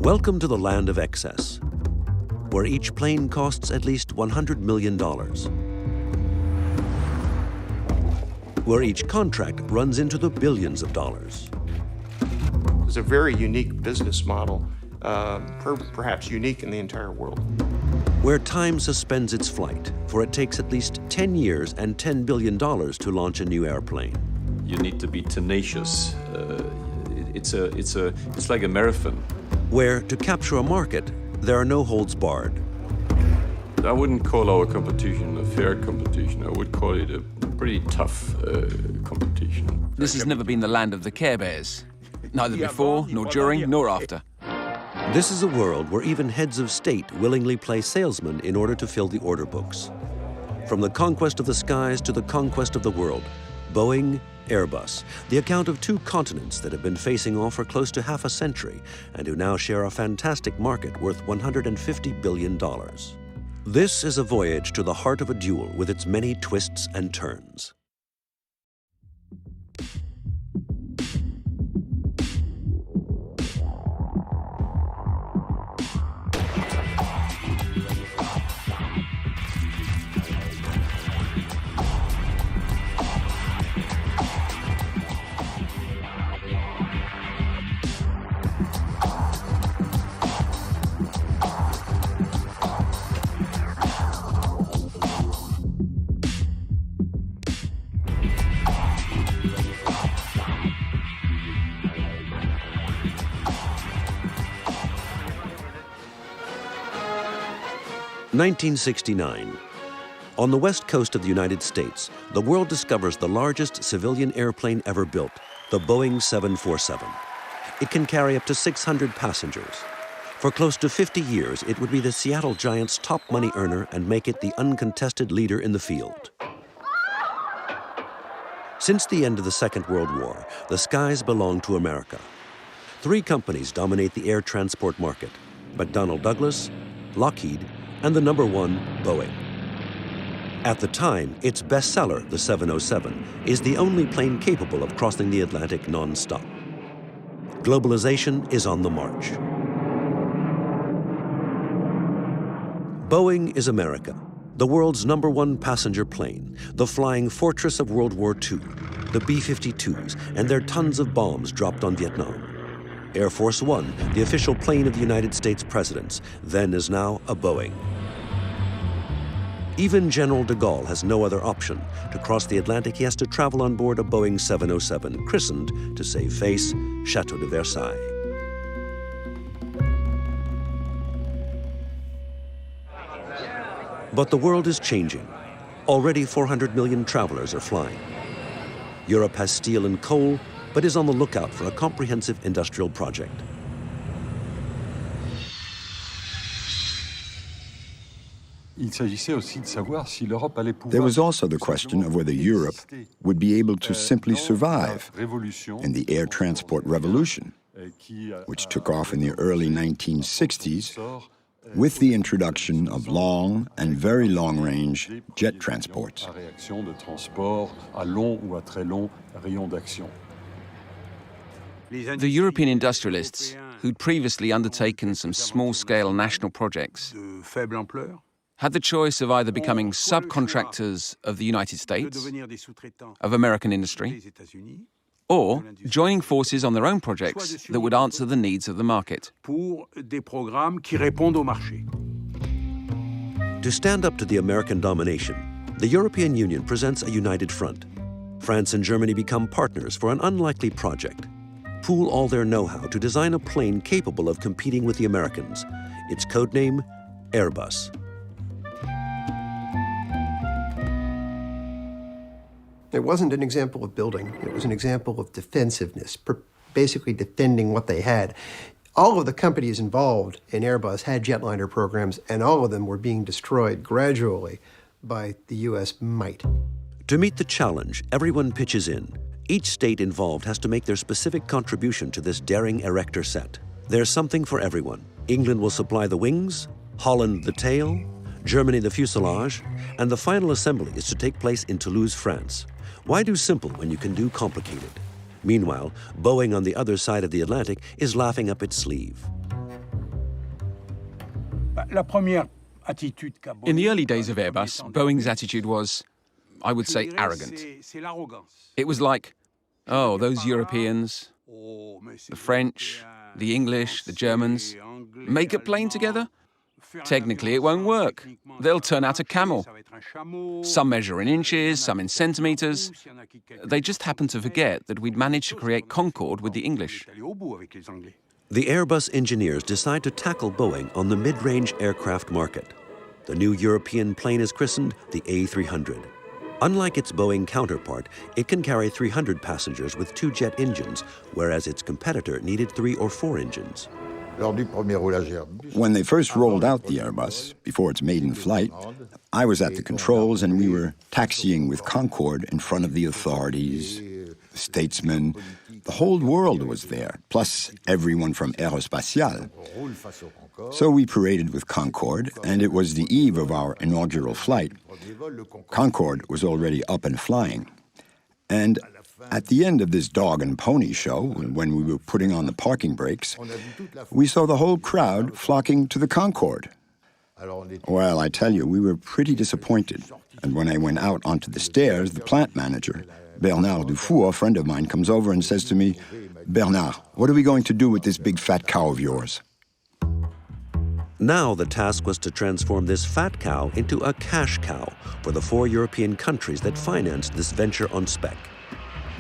Welcome to the land of excess, where each plane costs at least $100 million, where each contract runs into the billions of dollars. It's a very unique business model, perhaps unique in the entire world. Where time suspends its flight, for it takes at least 10 years and $10 billion to launch a new airplane. You need to be tenacious. It's like a marathon. Where, to capture a market, there are no holds barred. I wouldn't call our competition a fair competition. I would call it a pretty tough competition. This has never been the land of the Care Bears, neither before, nor during, nor after. This is a world where even heads of state willingly play salesmen in order to fill the order books. From the conquest of the skies to the conquest of the world, Boeing, Airbus, the account of two continents that have been facing off for close to half a century and who now share a fantastic market worth $150 billion. This is a voyage to the heart of a duel with its many twists and turns. (1969). On the west coast of the United States, the world discovers the largest civilian airplane ever built, the Boeing 747. It can carry up to 600 passengers. For close to 50 years, it would be the Seattle Giants' top money earner and make it the uncontested leader in the field. Since the end of the Second World War, the skies belong to America. Three companies dominate the air transport market: McDonnell Douglas, Lockheed, and the number one, Boeing. At the time, its bestseller, the 707, is the only plane capable of crossing the Atlantic non-stop. Globalization is on the march. Boeing is America, the world's number one passenger plane, the flying fortress of World War II, the B-52s, and their tons of bombs dropped on Vietnam. Air Force One, the official plane of the United States presidents, then as now a Boeing. Even General de Gaulle has no other option. To cross the Atlantic, he has to travel on board a Boeing 707, christened, to save face, Chateau de Versailles. But the world is changing. Already 400 million travelers are flying. Europe has steel and coal, but is on the lookout for a comprehensive industrial project. There was also the question of whether Europe would be able to simply survive in the air transport revolution, which took off in the early 1960s with the introduction of long and very long-range jet transports. The European industrialists, who'd previously undertaken some small-scale national projects, had the choice of either becoming subcontractors of the United States, of American industry, or joining forces on their own projects that would answer the needs of the market. To stand up to the American domination, the European Union presents a united front. France and Germany become partners for an unlikely project. Pool all their know-how to design a plane capable of competing with the Americans. Its codename, Airbus. It wasn't an example of building. It was an example of defensiveness, basically defending what they had. All of the companies involved in Airbus had jetliner programs, and all of them were being destroyed gradually by the U.S. might. To meet the challenge, everyone pitches in. Each state involved has to make their specific contribution to this daring erector set. There's something for everyone. England will supply the wings, Holland the tail, Germany the fuselage, and the final assembly is to take place in Toulouse, France. Why do simple when you can do complicated? Meanwhile, Boeing on the other side of the Atlantic is laughing up its sleeve. In the early days of Airbus, Boeing's attitude was, I would say, arrogant. It was like, oh, those Europeans, the French, the English, the Germans, make a plane together? Technically, it won't work. They'll turn out a camel. Some measure in inches, some in centimeters. They just happened to forget that we'd managed to create Concorde with the English. The Airbus engineers decide to tackle Boeing on the mid-range aircraft market. The new European plane is christened the A300. Unlike its Boeing counterpart, it can carry 300 passengers with 2 jet engines, whereas its competitor needed 3 or 4 engines. When they first rolled out the Airbus, before its maiden flight, I was at the controls and we were taxiing with Concorde in front of the authorities, the statesmen. The whole world was there, plus everyone from Aerospace. So we paraded with Concorde, and it was the eve of our inaugural flight. Concorde was already up and flying. And at the end of this dog and pony show, when we were putting on the parking brakes, we saw the whole crowd flocking to the Concorde. Well, I tell you, we were pretty disappointed. And when I went out onto the stairs, the plant manager, Bernard Dufour, a friend of mine, comes over and says to me, Bernard, what are we going to do with this big fat cow of yours? Now the task was to transform this fat cow into a cash cow for the 4 European countries that financed this venture on spec.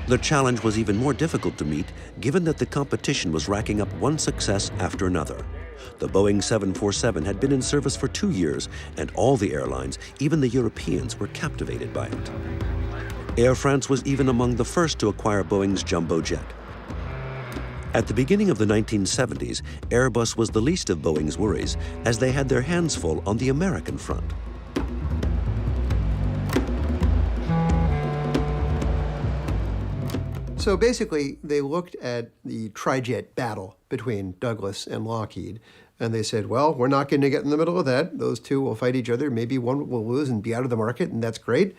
The challenge was even more difficult to meet, given that the competition was racking up one success after another. The Boeing 747 had been in service for 2 years, and all the airlines, even the Europeans, were captivated by it. Air France was even among the first to acquire Boeing's jumbo jet. At the beginning of the 1970s, Airbus was the least of Boeing's worries, as they had their hands full on the American front. So basically, they looked at the tri-jet battle between Douglas and Lockheed, and they said, well, we're not going to get in the middle of that. Those two will fight each other. Maybe one will lose and be out of the market, and that's great.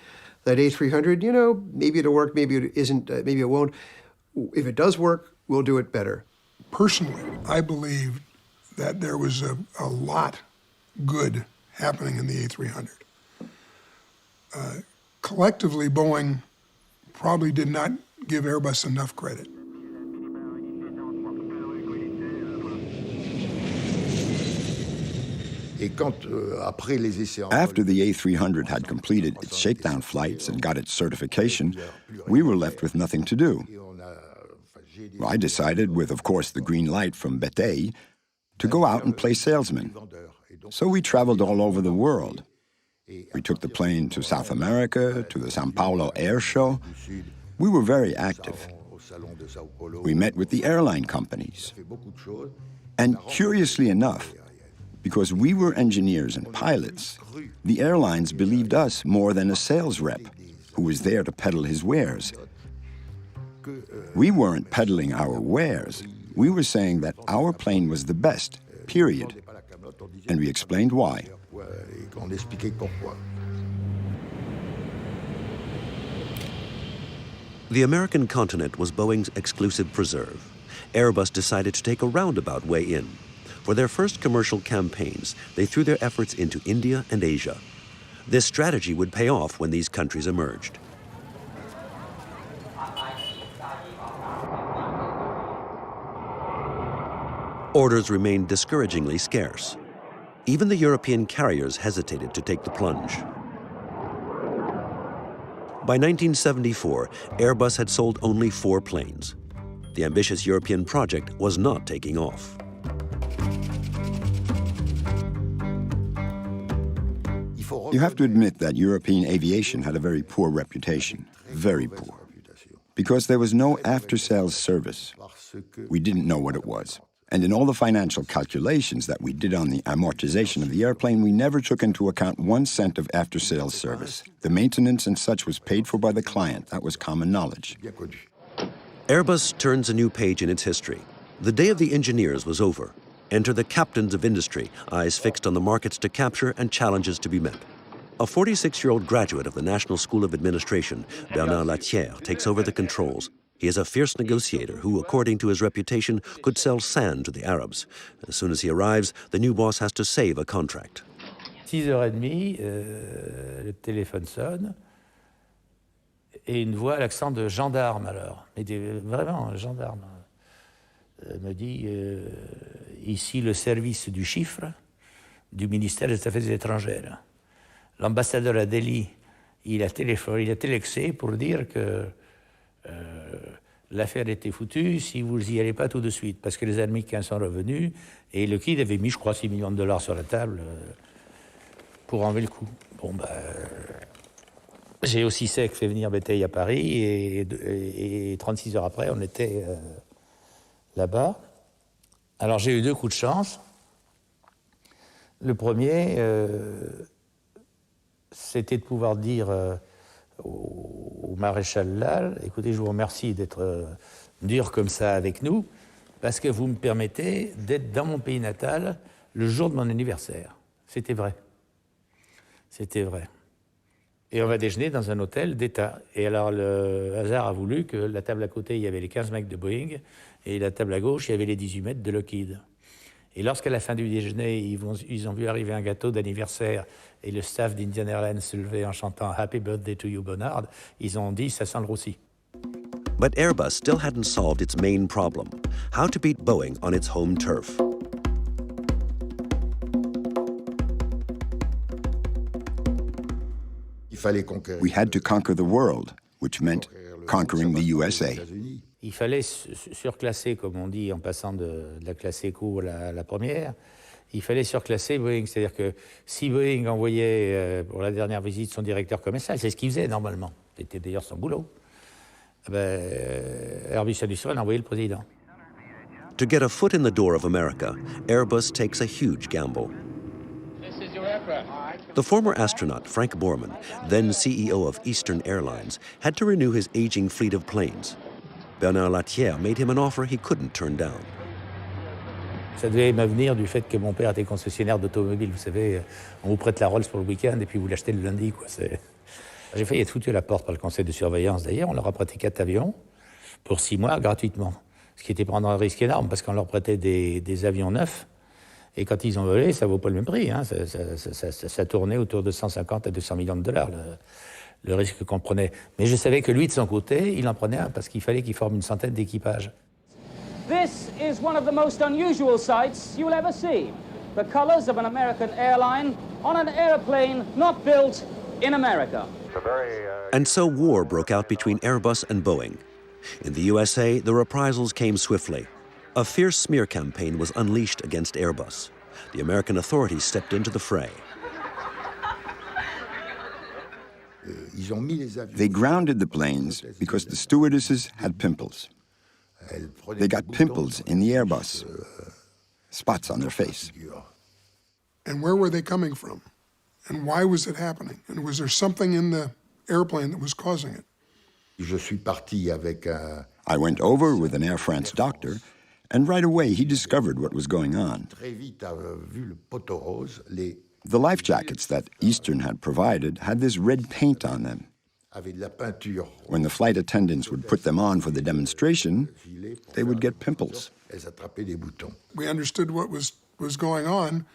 That A300, you know, maybe it'll work, maybe it isn't, maybe it won't. If it does work, we'll do it better. Personally, I believe that there was a lot good happening in the A300. Collectively, Boeing probably did not give Airbus enough credit. After the A300 had completed its shakedown flights and got its certification, we were left with nothing to do. I decided, with of course the green light from BAE, to go out and play salesman. So we traveled all over the world. We took the plane to South America, to the Sao Paulo Air Show. We were very active. We met with the airline companies. And curiously enough, because we were engineers and pilots, the airlines believed us more than a sales rep who was there to peddle his wares. We weren't peddling our wares. We were saying that our plane was the best, period. And we explained why. The American continent was Boeing's exclusive preserve. Airbus decided to take a roundabout way in. For their first commercial campaigns, they threw their efforts into India and Asia. This strategy would pay off when these countries emerged. Orders remained discouragingly scarce. Even the European carriers hesitated to take the plunge. By 1974, Airbus had sold only 4 planes. The ambitious European project was not taking off. You have to admit that European aviation had a very poor reputation, very poor, because there was no after-sales service. We didn't know what it was. And in all the financial calculations that we did on the amortization of the airplane, we never took into account 1 cent of after-sales service. The maintenance and such was paid for by the client. That was common knowledge. Airbus turns a new page in its history. The day of the engineers was over. Enter the captains of industry, eyes fixed on the markets to capture and challenges to be met. A 46-year-old graduate of the National School of Administration, Bernard Latière, takes over the controls. He is a fierce negotiator who, according to his reputation, could sell sand to the Arabs. As soon as he arrives, the new boss has to save a contract. 6h30, le téléphone sonne et une voix à l'accent de gendarme alors. Mais vraiment, gendarme. Me dit ici le service du chiffre du ministère des Affaires étrangères. L'ambassadeur à Delhi, il a télexé pour dire que l'affaire était foutue si vous n'y allez pas tout de suite, parce que les Américains sont revenus et Lockheed avait mis, je crois, $6 millions sur la table pour enlever le coup. Bon, j'ai aussi fait venir Béteille à Paris et 36 heures après, on était là-bas. Alors j'ai eu 2 coups de chance. Le premier, c'était de pouvoir dire au maréchal Lal, écoutez, je vous remercie d'être dur comme ça avec nous, parce que vous me permettez d'être dans mon pays natal le jour de mon anniversaire. C'était vrai. C'était vrai. Et on va déjeuner dans un hôtel d'État. Et alors, le hasard a voulu que la table à côté, il y avait les 15 mecs de Boeing, et la table à gauche, il y avait les 18 mètres de Lockheed. Et lorsqu'à la fin du déjeuner, ils ont vu arriver un gâteau d'anniversaire, et le staff d'Indian Airlines se levait en chantant « Happy birthday to you, Bonnard », ils ont dit « ça sent le roussi ». But Airbus still hadn't solved its main problem, how to beat Boeing on its home turf. We had to conquer the world, which meant conquering the USA. Il fallait surclasser, comme on dit, en passant de la classe éco à la première, il fallait surclasser Boeing. C'est-à-dire que si Boeing envoyait pour la dernière visite son directeur commercial, c'est ce qu'il faisait normalement, c'était d'ailleurs son boulot, Airbus a envoyé le président. To get a foot in the door of America, Airbus takes a huge gamble. The former astronaut, Frank Borman, then CEO of Eastern Airlines, had to renew his aging fleet of planes. Bernard Latière made him an offer he couldn't turn down. Ça devait me venir du fait que mon père était concessionnaire d'automobile. Vous savez, on vous prête la Rolls pour le week-end et puis vous l'achetez le lundi, quoi. J'ai failli être foutu à la porte par le conseil de surveillance. D'ailleurs, on leur a prêté 4 avions pour 6 mois gratuitement. Ce qui était prendre un risque énorme parce qu'on leur prêtait des avions neufs. Et quand ils ont volé, ça ne vaut pas le même prix. Hein. Ça tournait autour de 150 à 200 millions de dollars, le risque qu'on prenait. Mais je savais que lui, de son côté, il en prenait un parce qu'il fallait qu'il forme une centaine d'équipages. This is one of the most unusual sights you'll ever see. The colors of an American airline on an airplane not built in America. And so war broke out between Airbus and Boeing. In the USA, the reprisals came swiftly. A fierce smear campaign was unleashed against Airbus. The American authorities stepped into the fray. They grounded the planes because the stewardesses had pimples. They got pimples in the Airbus, spots on their face. And where were they coming from? And why was it happening? And was there something in the airplane that was causing it? I went over with an Air France doctor, and right away he discovered what was going on. The life jackets that Eastern had provided had this red paint on them. When the flight attendants would put them on for the demonstration, they would get pimples. We understood what was going on.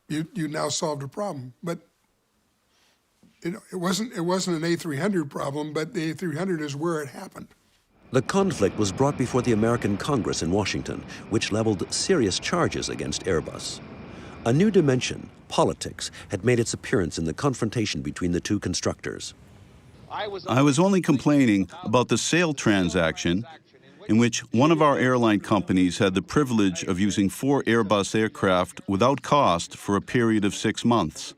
You now solved a problem. But it wasn't an A300 problem, but the A300 is where it happened. The conflict was brought before the American Congress in Washington, which leveled serious charges against Airbus. A new dimension, politics, had made its appearance in the confrontation between the two constructors. I was only complaining about the sale transaction in which one of our airline companies had the privilege of using 4 Airbus aircraft without cost for a period of 6 months.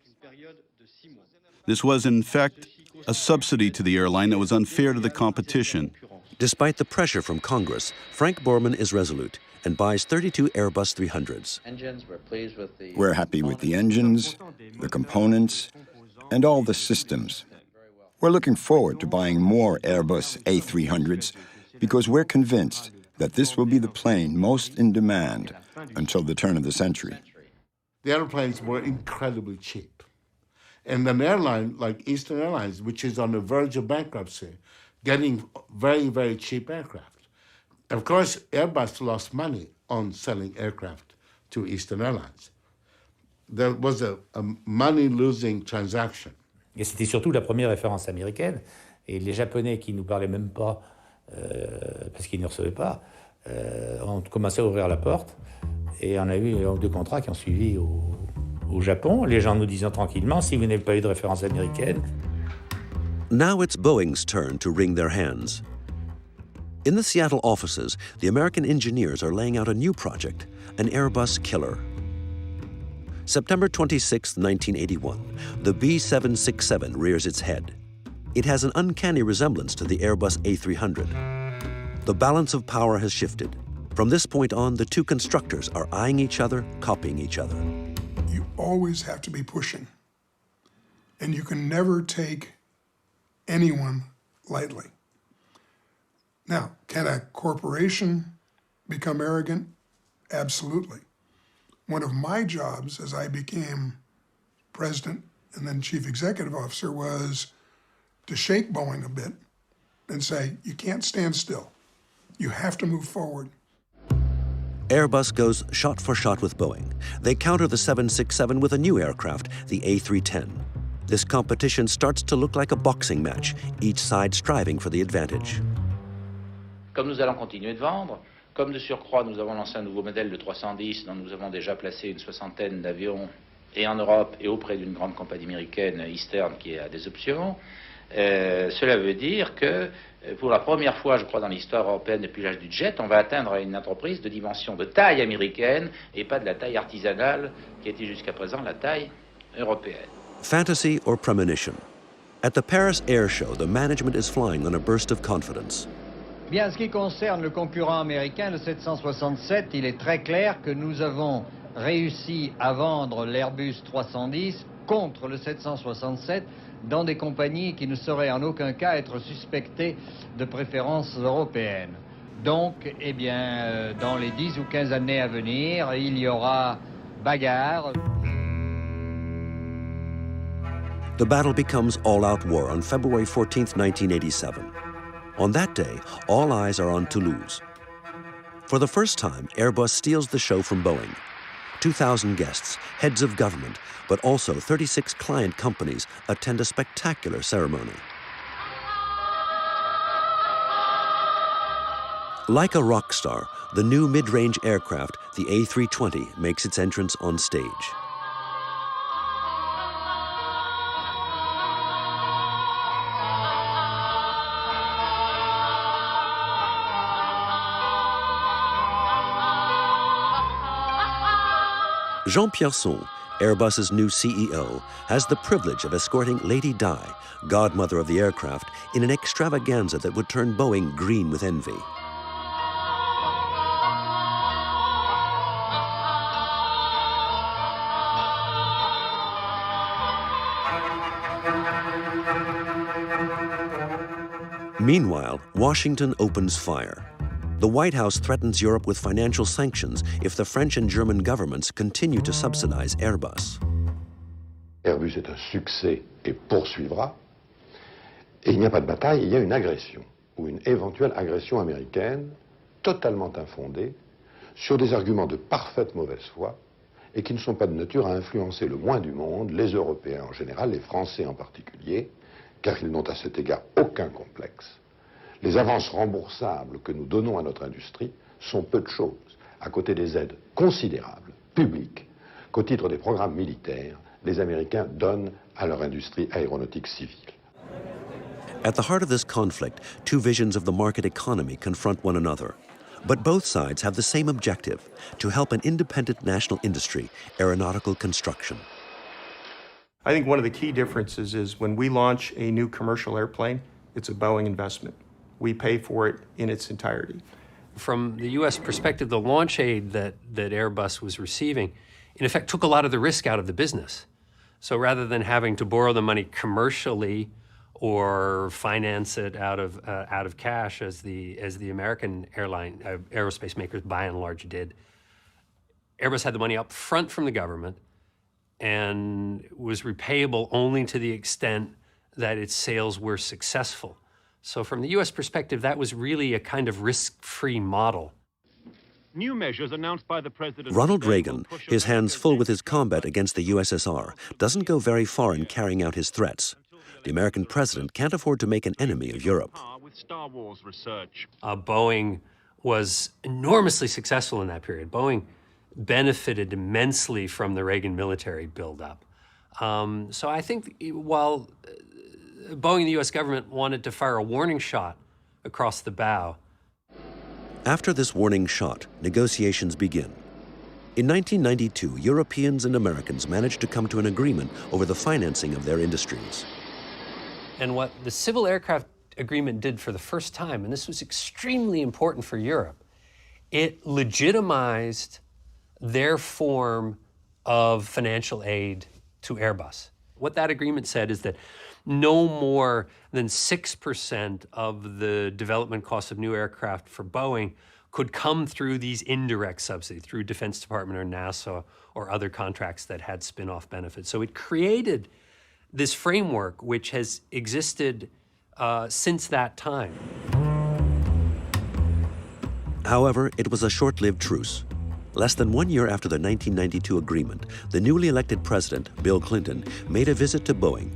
This was, in fact, a subsidy to the airline that was unfair to the competition. Despite the pressure from Congress, Frank Borman is resolute and buys 32 Airbus 300s. We're happy with the engines, the components, and all the systems. We're looking forward to buying more Airbus A300s because we're convinced that this will be the plane most in demand until the turn of the century. The airplanes were incredibly cheap. And an airline like Eastern Airlines, which is on the verge of bankruptcy, getting very, very cheap aircraft. Of course, Airbus lost money on selling aircraft to Eastern Airlines. There was a money-losing transaction. Et c'était surtout la première référence américaine. Et les Japonais qui ne nous parlaient même pas, parce qu'ils ne recevaient pas, ont commencé à ouvrir la porte. Et on a eu deux contrats qui ont suivi au Japon, les gens nous disant tranquillement, si vous n'avez pas eu de référence américaine. Now it's Boeing's turn to wring their hands. In the Seattle offices, the American engineers are laying out a new project, an Airbus killer. September 26, 1981, the B767 rears its head. It has an uncanny resemblance to the Airbus A300. The balance of power has shifted. From this point on, the two constructors are eyeing each other, copying each other. You always have to be pushing. And you can never take anyone lightly. Now, can a corporation become arrogant? Absolutely. One of my jobs as I became president and then chief executive officer was to shake Boeing a bit and say, you can't stand still. You have to move forward. Airbus goes shot for shot with Boeing. They counter the 767 with a new aircraft, the A310. This competition starts to look like a boxing match, each side striving for the advantage. Comme nous allons continuer de vendre, comme de surcroît nous avons lancé un nouveau modèle de 310 dont nous avons déjà placé une soixantaine d'avions et en Europe et auprès d'une grande compagnie américaine, Eastern, qui a des options, cela veut dire que pour la première fois, je crois, dans l'histoire européenne depuis l'âge du jet, on va atteindre une entreprise de dimension de taille américaine et pas de la taille artisanale qui était jusqu'à présent la taille européenne. Fantasy or premonition? At the Paris Air Show, the management is flying on a burst of confidence. Bien, en ce qui concerne le concurrent américain, le 767, il est très clair que nous avons réussi à vendre l'Airbus 310 contre le 767 dans des compagnies qui ne sauraient en aucun cas être suspectées de préférences européennes. Donc, eh bien, dans les 10 ou 15 années à venir, il y aura bagarre. The battle becomes all-out war on February 14, 1987. On that day, all eyes are on Toulouse. For the first time, Airbus steals the show from Boeing. 2,000 guests, heads of government, but also 36 client companies attend a spectacular ceremony. Like a rock star, the new mid-range aircraft, the A320, makes its entrance on stage. Jean Pierson, Airbus's new CEO, has the privilege of escorting Lady Di, godmother of the aircraft, in an extravaganza that would turn Boeing green with envy. Meanwhile, Washington opens fire. The White House threatens Europe with financial sanctions if the French and German governments continue to subsidize Airbus. Airbus est un succès et poursuivra. Et il n'y a pas de bataille, il y a une agression, ou une éventuelle agression américaine, totalement infondée, sur des arguments de parfaite mauvaise foi, et qui ne sont pas de nature à influencer le moins du monde, les Européens en général, les Français en particulier, car ils n'ont à cet égard aucun complexe. Les avances remboursables que nous donnons à notre industrie sont peu de choses, à côté des aides considérables, publiques, qu'au titre des programmes militaires, les Américains donnent à leur industrie aéronautique civile. At the heart of this conflict, two visions of the market economy confront one another. But both sides have the same objective, to help an independent national industry, aeronautical construction. I think one of the key differences is when we launch a new commercial airplane, it's a Boeing investment. We pay for it in its entirety. From the U.S. perspective, the launch aid that Airbus was receiving, in effect, took a lot of the risk out of the business. So rather than having to borrow the money commercially or finance it out of cash, as the American aerospace makers by and large did, Airbus had the money up front from the government and was repayable only to the extent that its sales were successful. So from the U.S. perspective, that was really a kind of risk-free model. New measures announced by the president. Ronald Reagan, his hands full with his combat against the USSR, doesn't go very far in carrying out his threats. The American president can't afford to make an enemy of Europe. With Star Wars research. Boeing was enormously successful in that period. Boeing benefited immensely from the Reagan military buildup. So I think while Boeing and the U.S. government wanted to fire a warning shot across the bow, after this warning shot, negotiations begin. In 1992, Europeans and Americans managed to come to an agreement over the financing of their industries. And what the Civil Aircraft Agreement did for the first time, and this was extremely important for Europe, it legitimized their form of financial aid to Airbus. What that agreement said is that no more than 6% of the development costs of new aircraft for Boeing could come through these indirect subsidies, through Defense Department or NASA or other contracts that had spin-off benefits. So it created this framework which has existed since that time. However, it was a short-lived truce. Less than 1 year after the 1992 agreement, the newly elected president, Bill Clinton, made a visit to Boeing.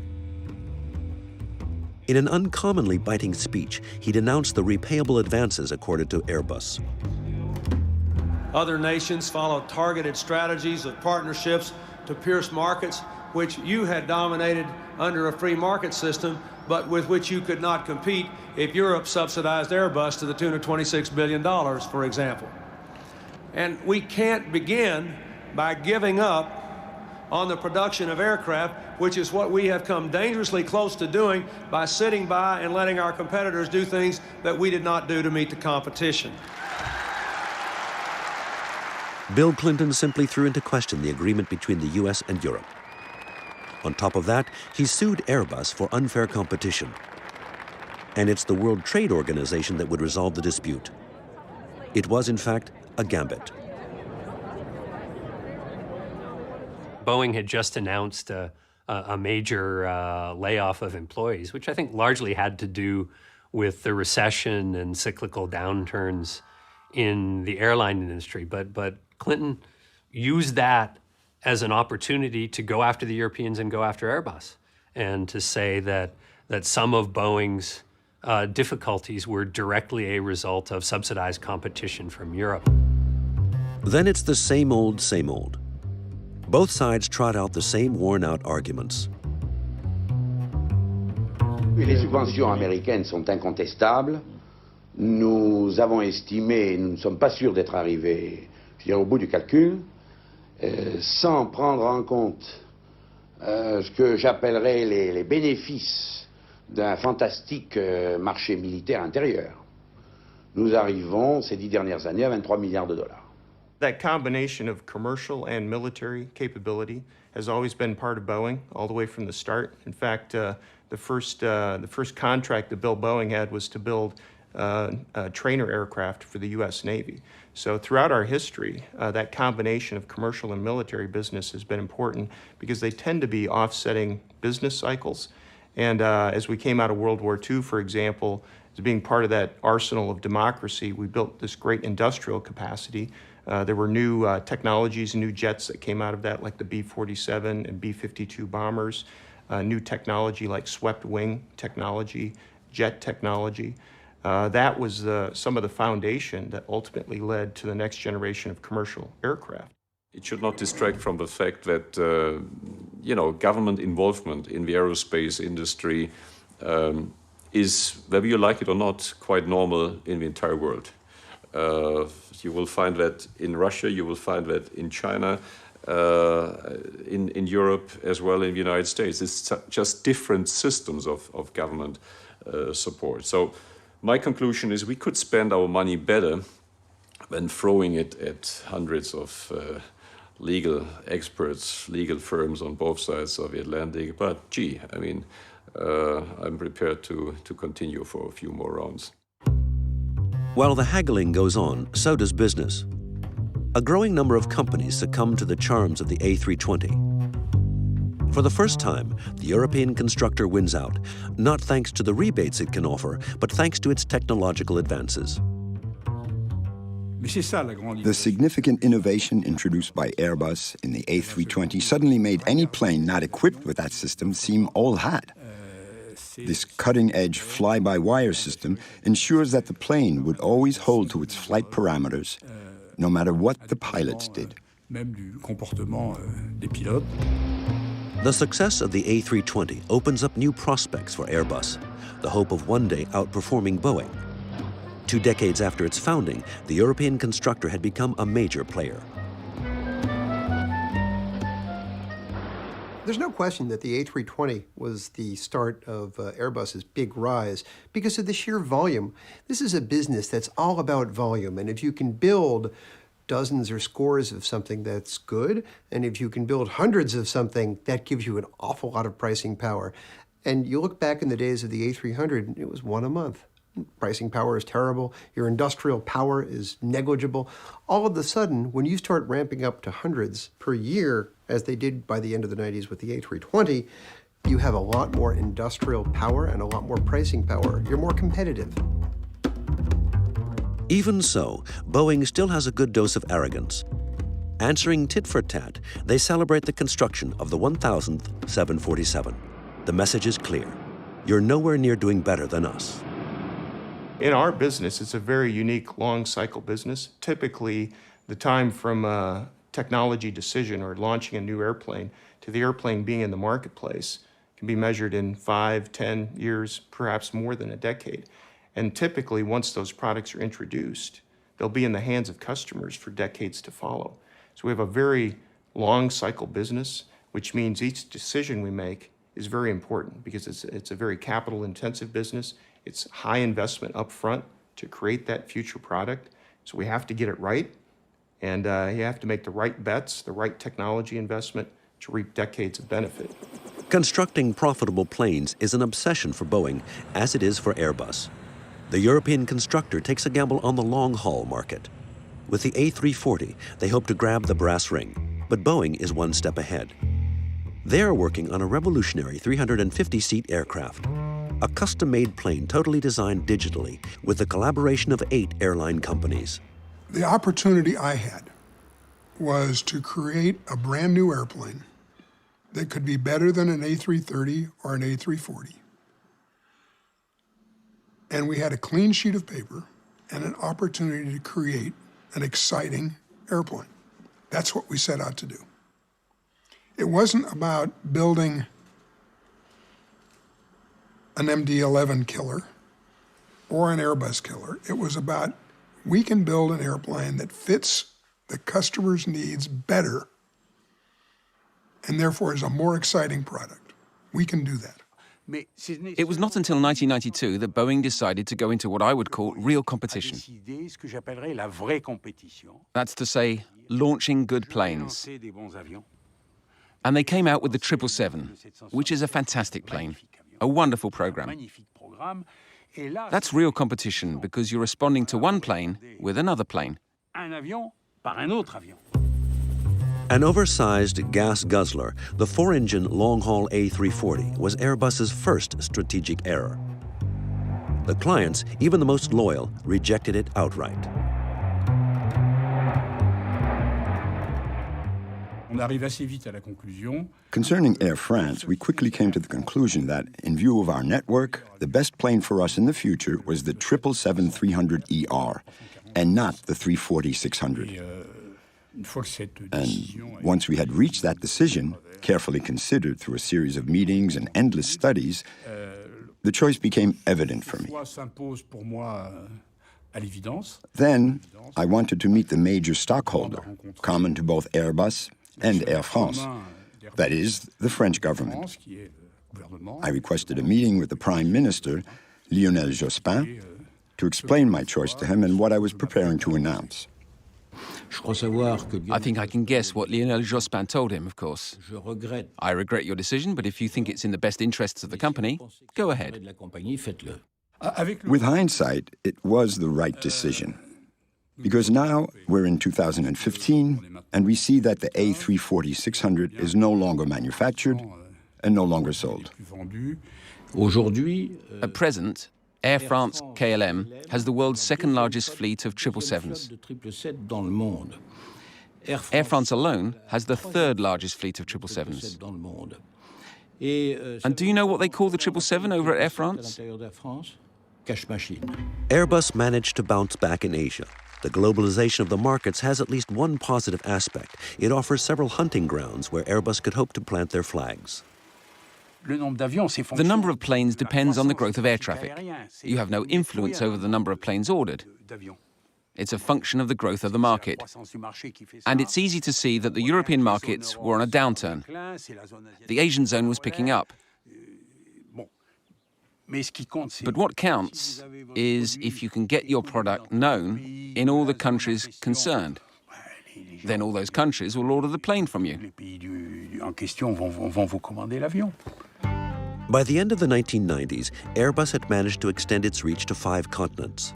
In an uncommonly biting speech, he denounced the repayable advances accorded to Airbus. Other nations follow targeted strategies of partnerships to pierce markets which you had dominated under a free market system, but with which you could not compete if Europe subsidized Airbus to the tune of $26 billion, for example. And we can't begin by giving up on the production of aircraft, which is what we have come dangerously close to doing by sitting by and letting our competitors do things that we did not do to meet the competition. Bill Clinton simply threw into question the agreement between the U.S. and Europe. On top of that, he sued Airbus for unfair competition. And it's the World Trade Organization that would resolve the dispute. It was, in fact, a gambit. Boeing had just announced a major layoff of employees, which I think largely had to do with the recession and cyclical downturns in the airline industry. But Clinton used that as an opportunity to go after the Europeans and go after Airbus, and to say that some of Boeing's difficulties were directly a result of subsidized competition from Europe. Then it's the same old, same old. Both sides trot out the same worn-out arguments. Les subventions américaines sont incontestables. Nous avons estimé, nous ne sommes pas sûrs d'être arrivés, je dirais, au bout du calcul, sans prendre en compte ce que j'appellerais les bénéfices d'un fantastique marché militaire intérieur. Nous arrivons, ces 10 dernières années, à 23 milliards de dollars. That combination of commercial and military capability has always been part of Boeing all the way from the start. In fact, the first contract that Bill Boeing had was to build a trainer aircraft for the U.S. Navy. So throughout our history, that combination of commercial and military business has been important because they tend to be offsetting business cycles. And as we came out of World War II, for example, as being part of that arsenal of democracy, we built this great industrial capacity. There were new technologies and new jets that came out of that, like the B-47 and B-52 bombers, new technology like swept wing technology, jet technology. That was some of the foundation that ultimately led to the next generation of commercial aircraft. It should not distract from the fact that, government involvement in the aerospace industry is, whether you like it or not, quite normal in the entire world. You will find that in Russia, you will find that in China, in Europe, as well in the United States. It's just different systems of government support. So my conclusion is we could spend our money better than throwing it at hundreds of legal experts, legal firms on both sides of the Atlantic. But gee, I mean, I'm prepared to continue for a few more rounds. While the haggling goes on, so does business. A growing number of companies succumb to the charms of the A320. For the first time, the European constructor wins out, not thanks to the rebates it can offer, but thanks to its technological advances. The significant innovation introduced by Airbus in the A320 suddenly made any plane not equipped with that system seem old hat. This cutting-edge fly-by-wire system ensures that the plane would always hold to its flight parameters, no matter what the pilots did. The success of the A320 opens up new prospects for Airbus, the hope of one day outperforming Boeing. 2 decades after its founding, the European constructor had become a major player. There's no question that the A320 was the start of Airbus's big rise because of the sheer volume. This is a business that's all about volume, and if you can build dozens or scores of something, that's good, and if you can build hundreds of something, that gives you an awful lot of pricing power. And you look back in the days of the A300, it was one a month. Pricing power is terrible. Your industrial power is negligible. All of a sudden, when you start ramping up to hundreds per year, as they did by the end of the 90s with the A320, you have a lot more industrial power and a lot more pricing power. You're more competitive. Even so, Boeing still has a good dose of arrogance. Answering tit for tat, they celebrate the construction of the 1000th 747. The message is clear. You're nowhere near doing better than us. In our business, it's a very unique long cycle business. Typically, the time from a technology decision or launching a new airplane to the airplane being in the marketplace can be measured in 5, 10 years, perhaps more than a decade. And typically, once those products are introduced, they'll be in the hands of customers for decades to follow. So we have a very long cycle business, which means each decision we make is very important because it's a very capital intensive business. It's high investment up front to create that future product. So we have to get it right. And you have to make the right bets, the right technology investment to reap decades of benefit. Constructing profitable planes is an obsession for Boeing, as it is for Airbus. The European constructor takes a gamble on the long-haul market. With the A340, they hope to grab the brass ring, but Boeing is one step ahead. They're working on a revolutionary 350-seat aircraft, a custom-made plane totally designed digitally with the collaboration of 8 airline companies. The opportunity I had was to create a brand new airplane that could be better than an A330 or an A340. And we had a clean sheet of paper and an opportunity to create an exciting airplane. That's what we set out to do. It wasn't about building an MD-11 killer or an Airbus killer. It was about, we can build an airplane that fits the customer's needs better and therefore is a more exciting product. We can do that. It was not until 1992 that Boeing decided to go into what I would call real competition. That's to say, launching good planes. And they came out with the 777, which is a fantastic plane, a wonderful program. That's real competition because you're responding to one plane with another plane. An oversized gas guzzler, the 4-engine long-haul A340 was Airbus's first strategic error. The clients, even the most loyal, rejected it outright. Concerning Air France, we quickly came to the conclusion that, in view of our network, the best plane for us in the future was the 777-300ER, and not the 340-600. And once we had reached that decision, carefully considered through a series of meetings and endless studies, the choice became evident for me. Then, I wanted to meet the major stockholder, common to both Airbus and Air France, that is, the French government. I requested a meeting with the Prime Minister, Lionel Jospin, to explain my choice to him and what I was preparing to announce. I think I can guess what Lionel Jospin told him, of course. I regret your decision, but if you think it's in the best interests of the company, go ahead. With hindsight, it was the right decision. Because now we're in 2015, And we see that the A340-600 is no longer manufactured and no longer sold. At present, Air France KLM has the world's second largest fleet of 777s. Air France alone has the third largest fleet of 777s. And do you know what they call the 777 over at Air France? Airbus managed to bounce back in Asia. The globalization of the markets has at least one positive aspect. It offers several hunting grounds where Airbus could hope to plant their flags. The number of planes depends on the growth of air traffic. You have no influence over the number of planes ordered. It's a function of the growth of the market. And it's easy to see that the European markets were on a downturn. The Asian zone was picking up. But what counts is if you can get your product known in all the countries concerned. Then all those countries will order the plane from you. By the end of the 1990s, Airbus had managed to extend its reach to 5 continents.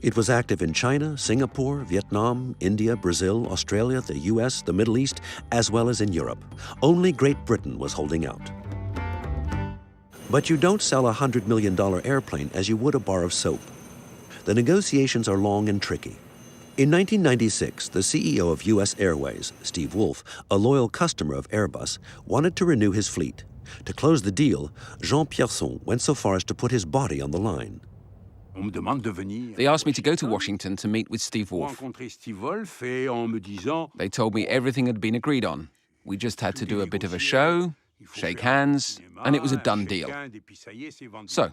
It was active in China, Singapore, Vietnam, India, Brazil, Australia, the US, the Middle East, as well as in Europe. Only Great Britain was holding out. But you don't sell a $100 million airplane as you would a bar of soap. The negotiations are long and tricky. In 1996, the CEO of US Airways, Steve Wolf, a loyal customer of Airbus, wanted to renew his fleet. To close the deal, Jean Pierson went so far as to put his body on the line. They asked me to go to Washington to meet with Steve Wolf. They told me everything had been agreed on. We just had to do a bit of a show, shake hands, and it was a done deal. So,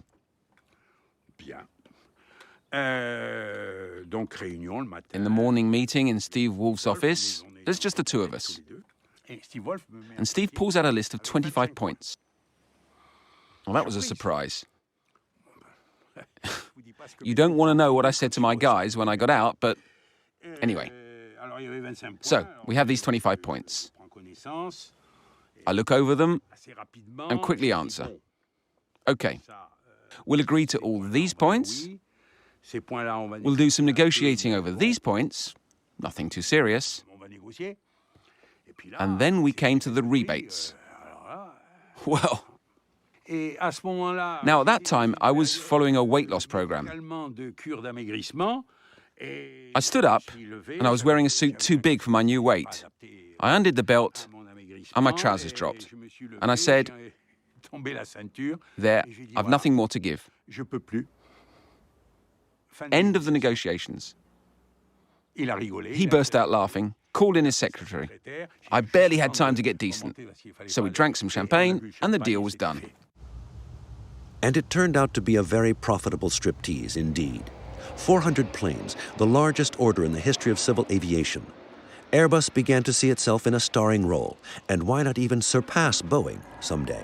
in the morning meeting in Steve Wolf's office, there's just the two of us. And Steve pulls out a list of 25 points. Well, that was a surprise. You don't want to know what I said to my guys when I got out, but anyway. So, we have these 25 points. I look over them and quickly answer. Okay, we'll agree to all these points. We'll do some negotiating over these points, nothing too serious. And then we came to the rebates. Well, now at that time, I was following a weight loss program. I stood up, and I was wearing a suit too big for my new weight. I undid the belt, and my trousers dropped. And I said, there, I've nothing more to give. End of the negotiations. He burst out laughing, called in his secretary. I barely had time to get decent. So we drank some champagne, and the deal was done. And it turned out to be a very profitable striptease indeed. 400 planes, the largest order in the history of civil aviation. Airbus began to see itself in a starring role, and why not even surpass Boeing someday?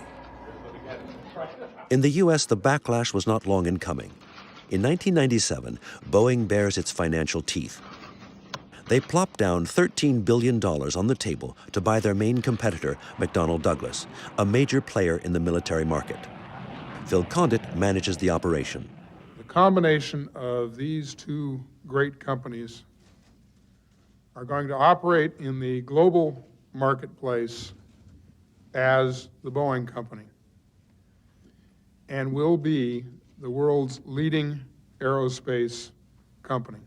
In the US, the backlash was not long in coming. In 1997, Boeing bares its financial teeth. They plopped down $13 billion on the table to buy their main competitor, McDonnell Douglas, a major player in the military market. Phil Condit manages the operation. The combination of these two great companies are going to operate in the global marketplace as the Boeing company and will be the world's leading aerospace company.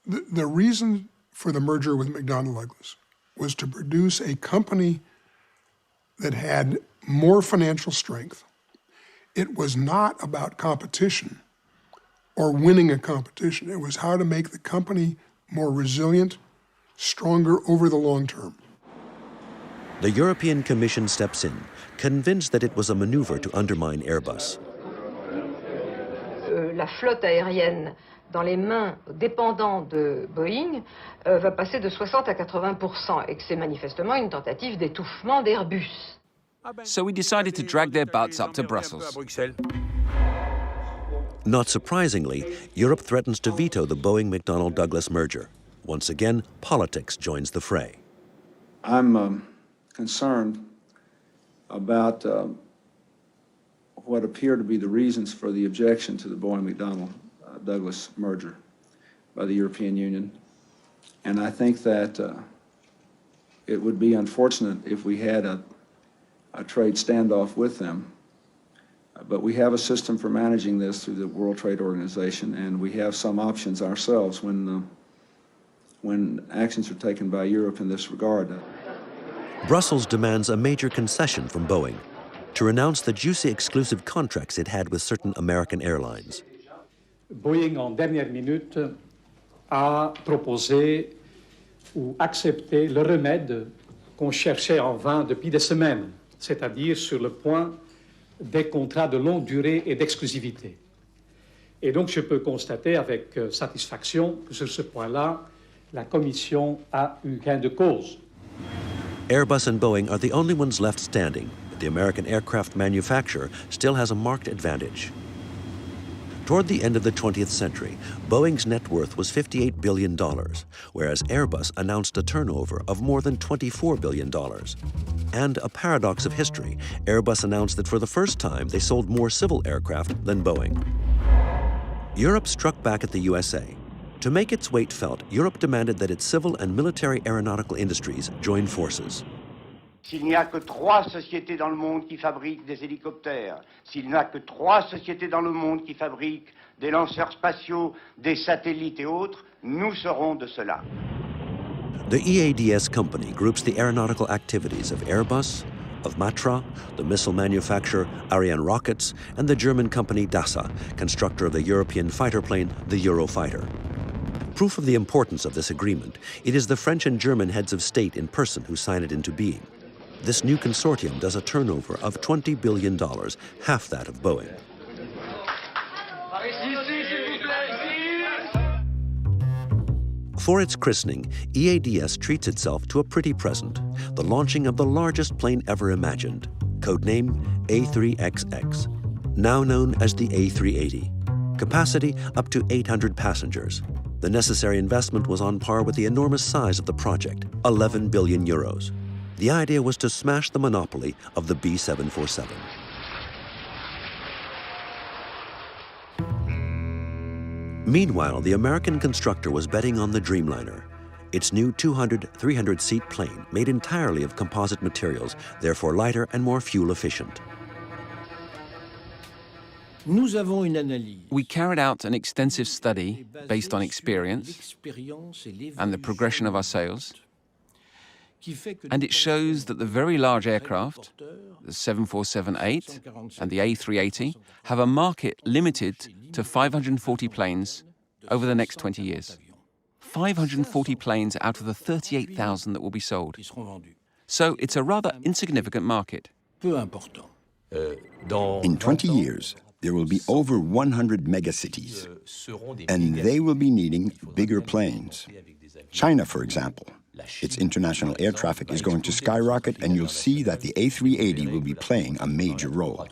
The reason for the merger with McDonnell Douglas was to produce a company that had more financial strength. It was not about competition or winning a competition. It was how to make the company more resilient, stronger over the long term. The European Commission steps in, convinced that it was a maneuver to undermine Airbus. La flotte aérienne dans les mains dépendants de Boeing va passer de 60 à 80% et que c'est manifestement une tentative d'étouffement d'Airbus. So we decided to drag their butts up to Brussels. Not surprisingly, Europe threatens to veto the Boeing-McDonnell Douglas merger. Once again, politics joins the fray. I'm concerned about what appear to be the reasons for the objection to the Boeing-McDonnell Douglas merger by the European Union. And I think that it would be unfortunate if we had a trade standoff with them. But we have a system for managing this through the World Trade Organization, and we have some options ourselves when actions are taken by Europe in this regard. Brussels demands a major concession from Boeing to renounce the juicy exclusive contracts it had with certain American airlines. Boeing, en dernière minute, a proposé ou accepté le remède qu'on cherchait en vain depuis des semaines, c'est-à-dire sur le point des contrats de longue durée et d'exclusivité. Et donc je peux constater avec satisfaction que sur ce point-là, la Commission a eu gain de cause. Airbus and Boeing are the only ones left standing, but the American aircraft manufacturer still has a marked advantage. Toward the end of the 20th century, Boeing's net worth was $58 billion, whereas Airbus announced a turnover of more than $24 billion. And a paradox of history, Airbus announced that for the first time they sold more civil aircraft than Boeing. Europe struck back at the USA. To make its weight felt, Europe demanded that its civil and military aeronautical industries join forces. S'il n'y a que 3 sociétés dans le monde qui fabriquent des hélicoptères, s'il n'y a que 3 sociétés dans le monde qui fabriquent des lanceurs spatiaux, des satellites et autres, nous serons de cela. The EADS company groups the aeronautical activities of Airbus, of Matra, the missile manufacturer Ariane Rockets, and the German company DASA, constructor of the European fighter plane, the Eurofighter. Proof of the importance of this agreement, it is the French and German heads of state in person who sign it into being. This new consortium does a turnover of $20 billion, half that of Boeing. For its christening, EADS treats itself to a pretty present, the launching of the largest plane ever imagined, codename A3XX, now known as the A380. Capacity up to 800 passengers. The necessary investment was on par with the enormous size of the project, 11 billion euros. The idea was to smash the monopoly of the B747. Meanwhile, the American constructor was betting on the Dreamliner, its new 200, 300-seat plane made entirely of composite materials, therefore lighter and more fuel efficient. We carried out an extensive study based on experience and the progression of our sales, and it shows that the very large aircraft, the 747-8 and the A380, have a market limited to 540 planes over the next 20 years. 540 planes out of the 38,000 that will be sold. So it's a rather insignificant market. In 20 years, there will be over 100 megacities, and they will be needing bigger planes. China, for example. Its international air traffic is going to skyrocket, and you'll see that the A380 will be playing a major role.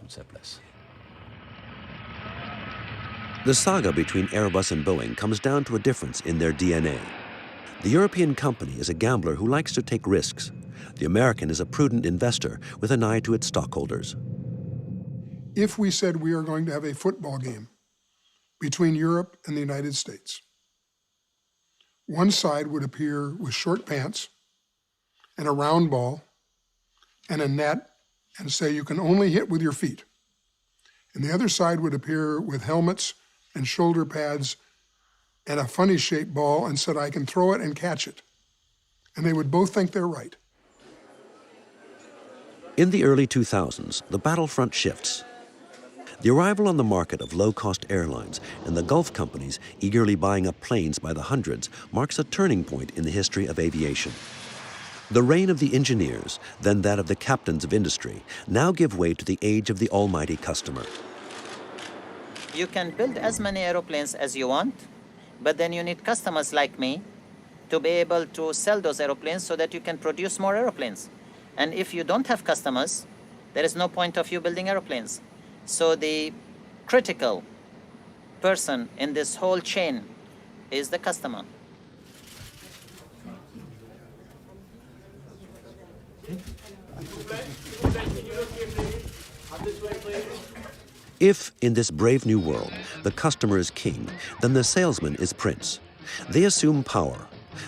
The saga between Airbus and Boeing comes down to a difference in their DNA. The European company is a gambler who likes to take risks. The American is a prudent investor with an eye to its stockholders. If we said we are going to have a football game between Europe and the United States, one side would appear with short pants and a round ball and a net and say you can only hit with your feet. And the other side would appear with helmets and shoulder pads and a funny shaped ball and said I can throw it and catch it. And they would both think they're right. In the early 2000s, the battlefront shifts. The arrival on the market of low-cost airlines and the Gulf companies eagerly buying up planes by the hundreds marks a turning point in the history of aviation. The reign of the engineers, then that of the captains of industry, now give way to the age of the almighty customer. You can build as many aeroplanes as you want, but then you need customers like me to be able to sell those aeroplanes so that you can produce more aeroplanes. And if you don't have customers, there is no point of you building aeroplanes. So the critical person in this whole chain is the customer. If, in this brave new world, the customer is king, then the salesman is prince. They assume power.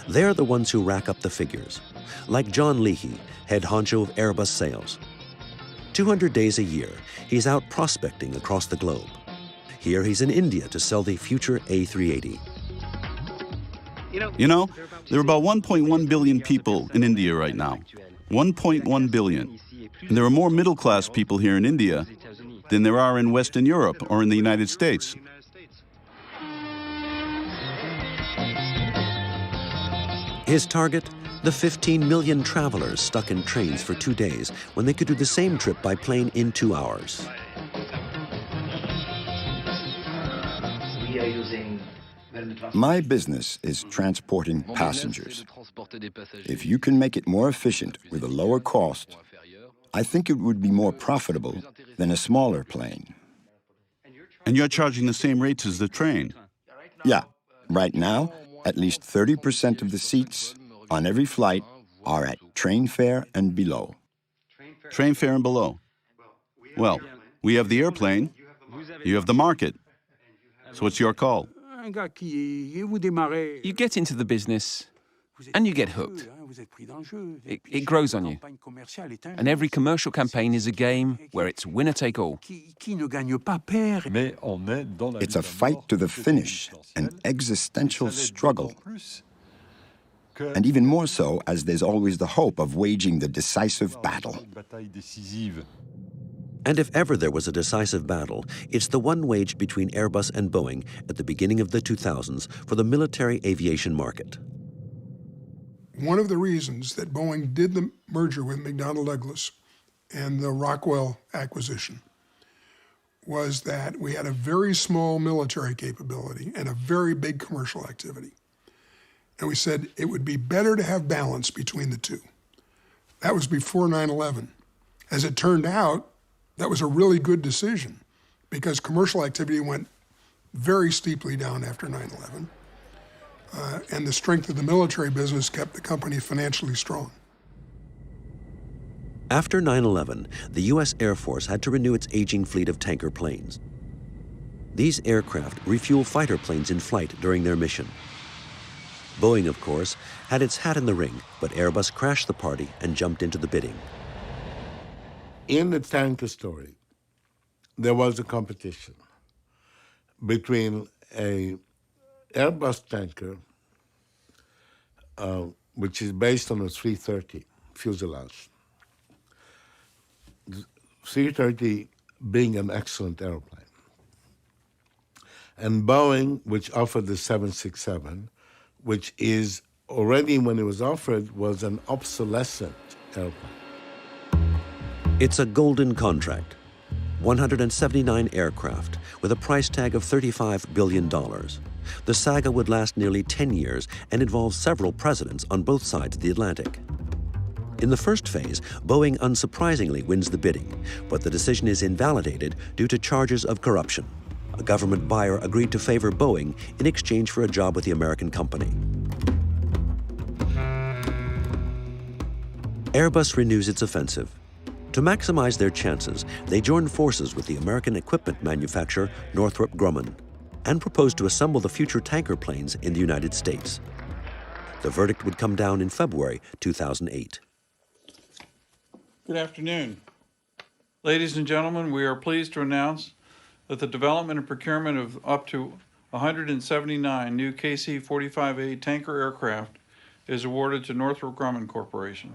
They're the ones who rack up the figures, like John Leahy, head honcho of Airbus sales. 200 days a year, he's out prospecting across the globe. Here he's in India to sell the future A380. You know, there are about 1.1 billion people in India right now. 1.1 billion. And there are more middle-class people here in India than there are in Western Europe or in the United States. His target? The 15 million travelers stuck in trains for 2 days when they could do the same trip by plane in 2 hours. We are using My business is transporting passengers. If you can make it more efficient with a lower cost, I think it would be more profitable than a smaller plane. And you're charging the same rates as the train? Yeah. Right now, at least 30% of the seats on every flight are at train fare and below. Train fare and below. Well, we have the airplane, you have the market. So it's your call. You get into the business and you get hooked. It grows on you. And every commercial campaign is a game where it's winner take all. It's a fight to the finish, an existential struggle. And even more so as there's always the hope of waging the decisive battle. And if ever there was a decisive battle, it's the one waged between Airbus and Boeing at the beginning of the 2000s for the military aviation market. One of the reasons that Boeing did the merger with McDonnell Douglas and the Rockwell acquisition was that we had a very small military capability and a very big commercial activity. And we said it would be better to have balance between the two. That was before 9/11. As it turned out, that was a really good decision because commercial activity went very steeply down after 9/11. And the strength of the military business kept the company financially strong. After 9/11, the U.S. Air Force had to renew its aging fleet of tanker planes. These aircraft refuel fighter planes in flight during their mission. Boeing, of course, had its hat in the ring, but Airbus crashed the party and jumped into the bidding. In the tanker story, there was a competition between a Airbus tanker, which is based on a 330 fuselage. 330 being an excellent airplane. And Boeing, which offered the 767, which is already, when it was offered, was an obsolescent airplane. It's a golden contract. 179 aircraft with a price tag of $35 billion. The saga would last nearly 10 years and involve several presidents on both sides of the Atlantic. In the first phase, Boeing unsurprisingly wins the bidding, but the decision is invalidated due to charges of corruption. A government buyer agreed to favor Boeing in exchange for a job with the American company. Airbus renews its offensive. To maximize their chances, they join forces with the American equipment manufacturer Northrop Grumman and propose to assemble the future tanker planes in the United States. The verdict would come down in February 2008. Good afternoon. Ladies and gentlemen, we are pleased to announce that the development and procurement of up to 179 new KC-45A tanker aircraft is awarded to Northrop Grumman Corporation.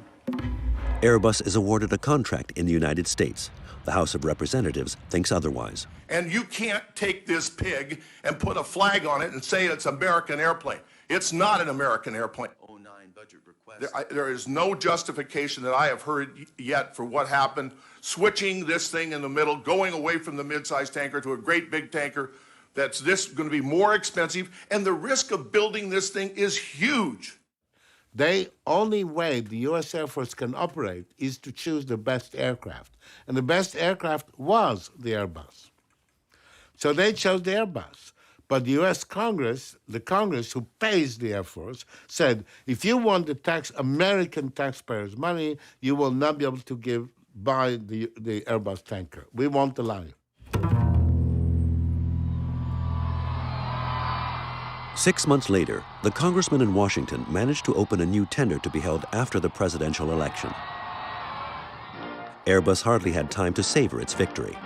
Airbus is awarded a contract in the United States. The House of Representatives thinks otherwise. And you can't take this pig and put a flag on it and say it's an American airplane. It's not an American airplane. There is no justification that I have heard yet for what happened, switching this thing in the middle, going away from the mid-sized tanker to a great big tanker that's going to be more expensive, and the risk of building this thing is huge. The only way the U.S. Air Force can operate is to choose the best aircraft. And the best aircraft was the Airbus. So they chose the Airbus. But the U.S. Congress, the Congress who pays the Air Force, said, if you want the American taxpayers' money, you will not be able to buy the Airbus tanker. We won't allow you. 6 months later, the congressman in Washington managed to open a new tender to be held after the presidential election. Airbus hardly had time to savor its victory.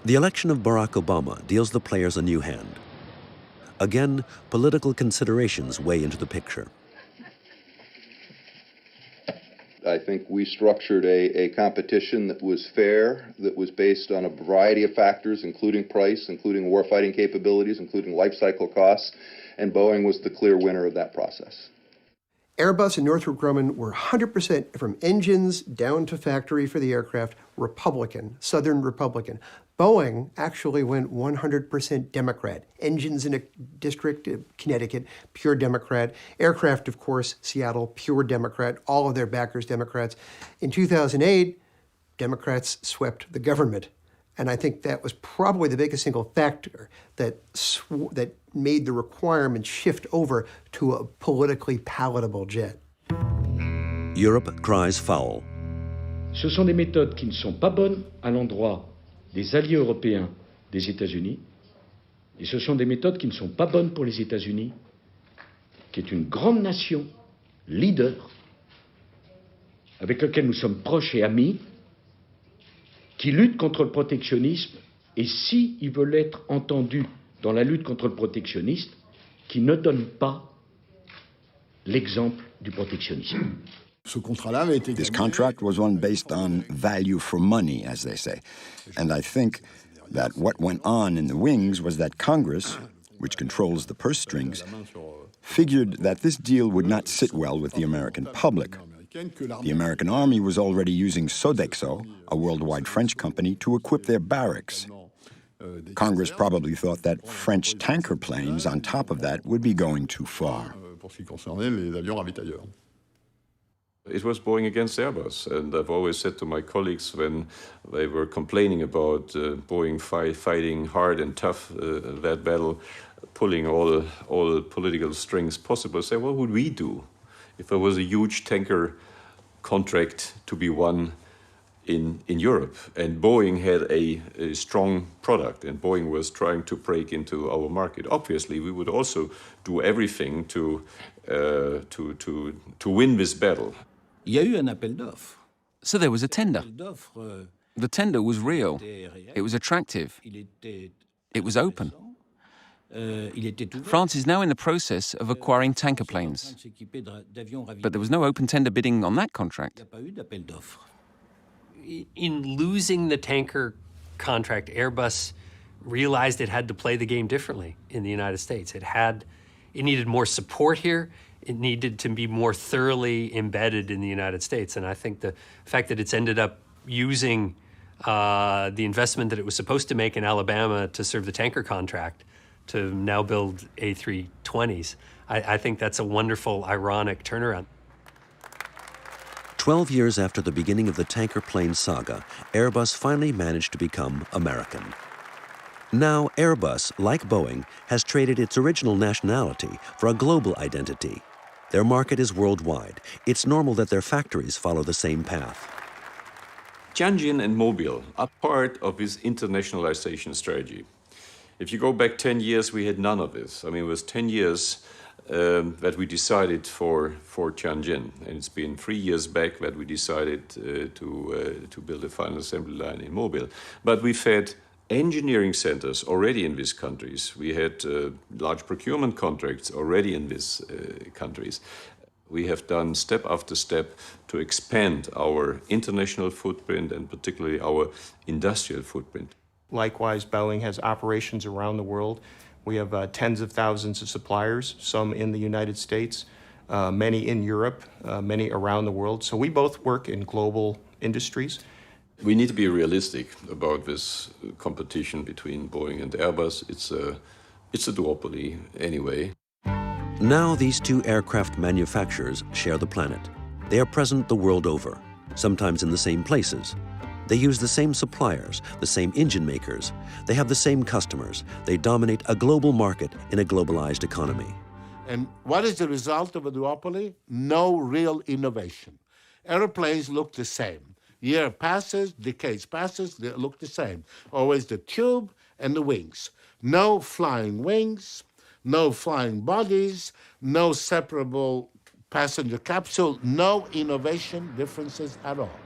The election of Barack Obama deals the players a new hand. Again, political considerations weigh into the picture. I think we structured a competition that was fair, that was based on a variety of factors, including price, including warfighting capabilities, including life cycle costs, and Boeing was the clear winner of that process. Airbus and Northrop Grumman were 100% from engines down to factory for the aircraft, Republican, Southern Republican. Boeing actually went 100% Democrat. Engines in a district, Connecticut, pure Democrat. Aircraft, of course, Seattle, pure Democrat. All of their backers, Democrats. In 2008, Democrats swept the government. And I think that was probably the biggest single factor that made the requirement shift over to a politically palatable jet. Europe cries foul. Ce sont des méthodes qui ne sont pas bonnes à l'endroit des alliés européens des États-Unis, et ce sont des méthodes qui ne sont pas bonnes pour les États-Unis, qui est une grande nation, leader, avec laquelle nous sommes proches et amis, qui lutte contre le protectionnisme, et s'ils veulent être entendus dans la lutte contre le protectionnisme, qui ne donne pas l'exemple du protectionnisme. This contract was one based on value for money, as they say. And I think that what went on in the wings was that Congress, which controls the purse strings, figured that this deal would not sit well with the American public. The American Army was already using Sodexo, a worldwide French company, to equip their barracks. Congress probably thought that French tanker planes on top of that would be going too far. It was Boeing against Airbus, and I've always said to my colleagues when they were complaining about Boeing fighting hard and tough that battle, pulling all political strings possible, say, what would we do if there was a huge tanker contract to be won in Europe? And Boeing had a strong product, and Boeing was trying to break into our market. Obviously, we would also do everything to win this battle. So there was a tender. The tender was real. It was attractive. It was open. France is now in the process of acquiring tanker planes. But there was no open tender bidding on that contract. In losing the tanker contract, Airbus realized it had to play the game differently in the United States. It needed more support here. It needed to be more thoroughly embedded in the United States. And I think the fact that it's ended up using the investment that it was supposed to make in Alabama to serve the tanker contract to now build A320s, I think that's a wonderful, ironic turnaround. 12 years after the beginning of the tanker plane saga, Airbus finally managed to become American. Now, Airbus, like Boeing, has traded its original nationality for a global identity. Their market is worldwide. It's normal that their factories follow the same path. Tianjin and Mobile are part of this internationalization strategy. If you go back 10 years, we had none of this. I mean, it was 10 years that we decided for Tianjin, and it's been 3 years back that we decided to build a final assembly line in Mobile. But we've had engineering centers already in these countries. We had large procurement contracts already in these countries. We have done step after step to expand our international footprint and particularly our industrial footprint. Likewise, Boeing has operations around the world. We have tens of thousands of suppliers, some in the United States, many in Europe, many around the world. So we both work in global industries. We need to be realistic about this competition between Boeing and Airbus. It's a duopoly anyway. Now these two aircraft manufacturers share the planet. They are present the world over, sometimes in the same places. They use the same suppliers, the same engine makers. They have the same customers. They dominate a global market in a globalized economy. And what is the result of a duopoly? No real innovation. Airplanes look the same. Year passes, decades passes, they look the same. Always the tube and the wings. No flying wings, no flying bodies, no separable passenger capsule, no innovation differences at all.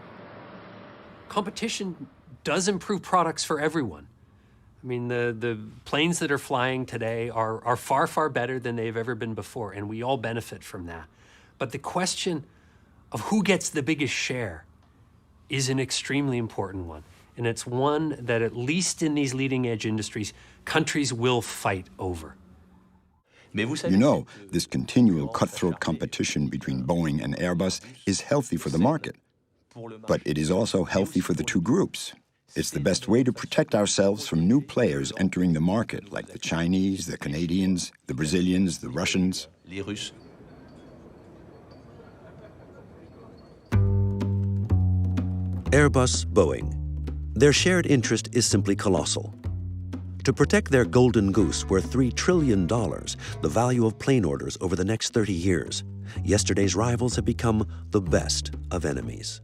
Competition does improve products for everyone. I mean, the planes that are flying today are far, far better than they've ever been before, and we all benefit from that. But the question of who gets the biggest share is an extremely important one. And it's one that, at least in these leading edge industries, countries will fight over. You know, this continual cutthroat competition between Boeing and Airbus is healthy for the market. But it is also healthy for the two groups. It's the best way to protect ourselves from new players entering the market, like the Chinese, the Canadians, the Brazilians, the Russians. Airbus, Boeing. Their shared interest is simply colossal. To protect their golden goose worth $3 trillion, the value of plane orders over the next 30 years, yesterday's rivals have become the best of enemies.